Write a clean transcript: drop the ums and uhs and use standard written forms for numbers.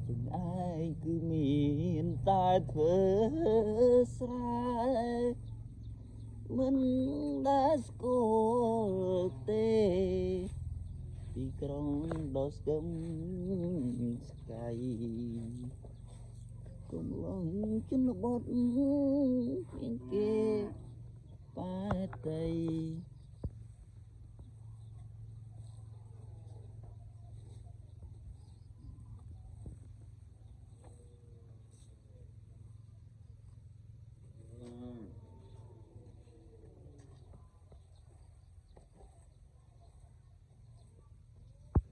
chừng ai cứ miền ta thơ sài mình đã cố tê đi trong đó sớm sky cùng lòng chân bọt miền kê ba tây